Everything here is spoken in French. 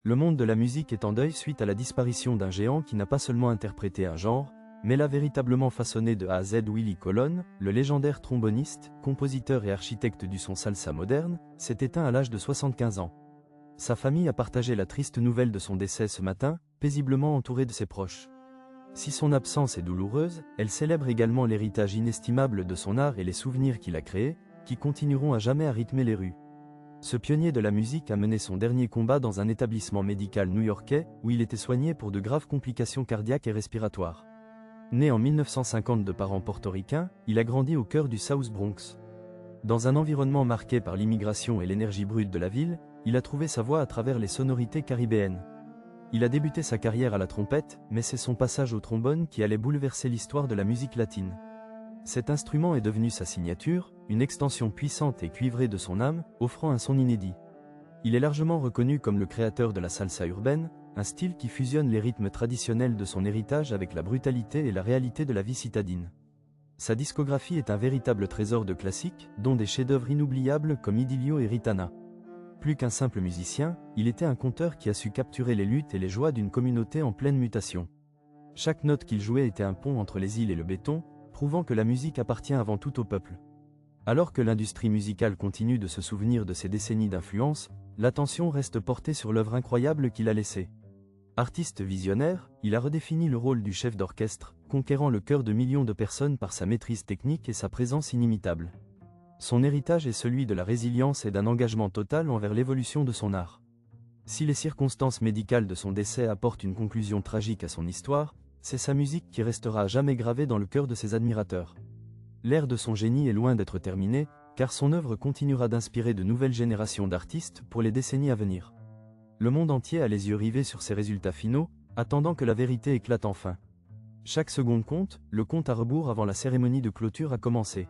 Le monde de la musique est en deuil suite à la disparition d'un géant qui n'a pas seulement interprété un genre, mais l'a véritablement façonné de A à Z. Willie Colon, le légendaire tromboniste, compositeur et architecte du son salsa moderne, s'est éteint à l'âge de 75 ans. Sa famille a partagé la triste nouvelle de son décès ce matin, paisiblement entouré de ses proches. Si son absence est douloureuse, elle célèbre également l'héritage inestimable de son art et les souvenirs qu'il a créés, qui continueront à jamais à rythmer les rues. Ce pionnier de la musique a mené son dernier combat dans un établissement médical new-yorkais, où il était soigné pour de graves complications cardiaques et respiratoires. Né en 1950 de parents portoricains, il a grandi au cœur du South Bronx. Dans un environnement marqué par l'immigration et l'énergie brute de la ville, il a trouvé sa voie à travers les sonorités caribéennes. Il a débuté sa carrière à la trompette, mais c'est son passage au trombone qui allait bouleverser l'histoire de la musique latine. Cet instrument est devenu sa signature, une extension puissante et cuivrée de son âme, offrant un son inédit. Il est largement reconnu comme le créateur de la salsa urbaine, un style qui fusionne les rythmes traditionnels de son héritage avec la brutalité et la réalité de la vie citadine. Sa discographie est un véritable trésor de classiques, dont des chefs-d'œuvre inoubliables comme Idilio et Ritana. Plus qu'un simple musicien, il était un conteur qui a su capturer les luttes et les joies d'une communauté en pleine mutation. Chaque note qu'il jouait était un pont entre les îles et le béton, prouvant que la musique appartient avant tout au peuple. Alors que l'industrie musicale continue de se souvenir de ses décennies d'influence, l'attention reste portée sur l'œuvre incroyable qu'il a laissée. Artiste visionnaire, il a redéfini le rôle du chef d'orchestre, conquérant le cœur de millions de personnes par sa maîtrise technique et sa présence inimitable. Son héritage est celui de la résilience et d'un engagement total envers l'évolution de son art. Si les circonstances médicales de son décès apportent une conclusion tragique à son histoire, c'est sa musique qui restera à jamais gravée dans le cœur de ses admirateurs. L'ère de son génie est loin d'être terminée, car son œuvre continuera d'inspirer de nouvelles générations d'artistes pour les décennies à venir. Le monde entier a les yeux rivés sur ses résultats finaux, attendant que la vérité éclate enfin. Chaque seconde compte, le compte à rebours avant la cérémonie de clôture a commencé.